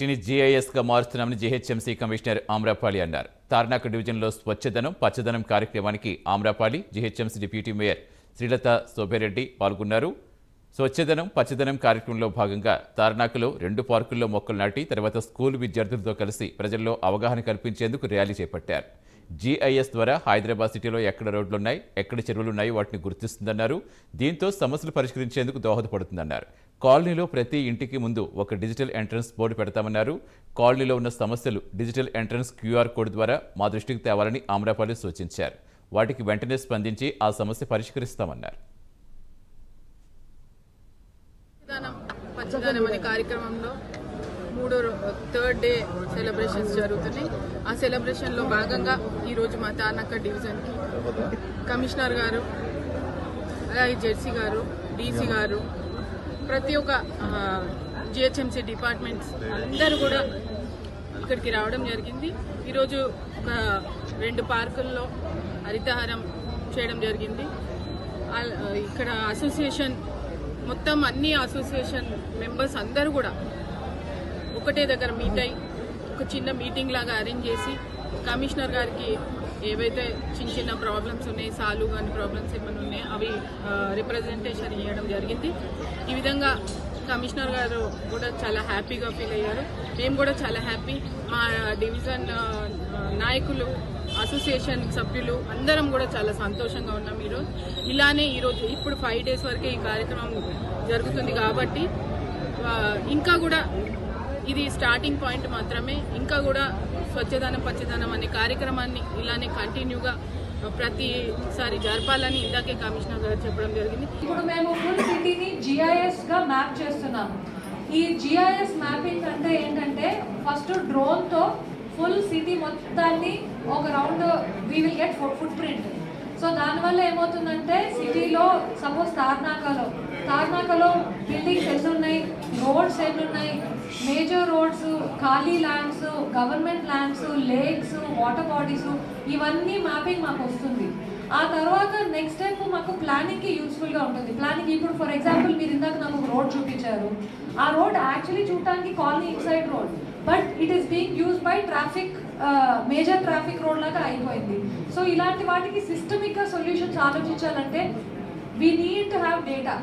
సిటీని జీఐఎస్గా మారుస్తున్నామని GHMC commissioner Amrapali అన్నారు. తార్నాక డివిజన్లో స్వచ్ఛదనం పచ్చదనం కార్యక్రమానికి Amrapali, GHMC deputy mayor Srilatha Shobha Reddy పాల్గొన్నారు. స్వచ్ఛదనం పచ్చదనం కార్యక్రమంలో భాగంగా తార్నాకలో 2 పార్కుల్లో మొక్కలు నాటి తర్వాత స్కూల్ విద్యార్థులతో కలిసి ప్రజల్లో అవగాహన కల్పించేందుకు ర్యాలీ చేపట్టారు. జీఐఎస్ ద్వారా హైదరాబాద్ సిటీలో ఎక్కడ రోడ్లున్నాయి, ఎక్కడ చెరువులున్నాయి వాటిని గుర్తిస్తుందన్నారు. దీంతో సమస్యలు పరిష్కరించేందుకు దోహదపడుతుందన్నారు. కాలనీలో ప్రతి ఇంటికి ముందు ఒక డిజిటల్ ఎంట్రన్స్ బోర్డు పెడతామన్నారు. కాలనీలో ఉన్న సమస్యలు డిజిటల్ ఎంట్రన్స్ క్యూఆర్ కోడ్ ద్వారా మా దృష్టికి తేవాలని ఆమ్రపాలి సూచించారు. వాటికి వెంటనే స్పందించి ఆ సమస్య పరిష్కరిస్తామన్నారు. పచ్చదనం అనే కార్యక్రమంలో థర్డ్ డే సెలబ్రేషన్స్ జరుగుతున్నాయి. ఆ సెలబ్రేషన్లో భాగంగా ఈరోజు మా తార్నాక డివిజన్కి కమిషనర్ గారు, అలాగే జెడ్సీ గారు, డీసీ గారు, ప్రతి ఒక్క జిహెచ్ఎంసీ డిపార్ట్మెంట్స్ అందరూ కూడా ఇక్కడికి రావడం జరిగింది. ఈరోజు ఒక 2 పార్కుల్లో హరితహారం చేయడం జరిగింది. ఇక్కడ అసోసియేషన్ మొత్తం అన్ని అసోసియేషన్ మెంబర్స్ అందరూ కూడా ఒకటే దగ్గర మీట్ అయ్యి ఒక చిన్న మీటింగ్ లాగా అరేంజ్ చేసి కమిషనర్ గారికి ఏవైతే చిన్న ప్రాబ్లమ్స్ ఉన్నాయి, సాల్వ్ కాని ప్రాబ్లమ్స్ ఏమైనా ఉన్నాయి అవి రిప్రజెంటేషన్ ఇవ్వడం జరిగింది. ఈ విధంగా కమిషనర్ గారు కూడా చాలా హ్యాపీగా ఫీల్ అయ్యారు. మేము కూడా చాలా హ్యాపీ. మా డివిజన్ నాయకులు, అసోసియేషన్ సభ్యులు అందరం కూడా చాలా సంతోషంగా ఉన్నాం. ఇలానే ఈరోజు ఇప్పుడు 5 days వరకే ఈ కార్యక్రమం జరుగుతుంది కాబట్టి ఇంకా కూడా ఇది స్టార్టింగ్ పాయింట్ మాత్రమే. ఇంకా కూడా స్వచ్ఛదనం పచ్చదనం అనే కార్యక్రమాన్ని ఇలానే కంటిన్యూగా ప్రతిసారి జరపాలని ఇందాకే కమిషనర్ గారు చెప్పడం జరిగింది. ఇప్పుడు మేము ఫుల్ సిటీని జిఐఎస్ గా మ్యాప్ చేస్తున్నాము. ఈ జిఐఎస్ మ్యాపింగ్ అంటే ఏంటంటే ఫస్ట్ డ్రోన్ తో ఫుల్ సిటీ మొత్తాన్ని ఒక round we will get foot print. So దానివల్ల ఏమవుతుందంటే సిటీలో సపోజ్ తార్నాకలో బిల్డింగ్స్ ఎన్ని ఉన్నాయి, రోడ్స్ ఎన్ని ఉన్నాయి, మేజర్ రోడ్స్, ఖాళీ lands, government lands, lakes, water bodies, ఇవన్నీ మ్యాపింగ్ మాకు వస్తుంది. ఆ తర్వాత నెక్స్ట్ స్టెప్ మాకు ప్లానింగ్కి యూస్ఫుల్గా ఉంటుంది. ప్లానింగ్ ఇప్పుడు ఫర్ ఎగ్జాంపుల్ మీరు ఇందాక నాకు ఒక రోడ్ చూపించారు. ఆ రోడ్ యాక్చువల్లీ చూడటానికి colony inside road, but it is being use by traffic, major traffic road లాగా అయిపోయింది. సో ఇలాంటి వాటికి సిస్టమిక్గా సొల్యూషన్స్ ఆలోచించాలంటే we need to have data.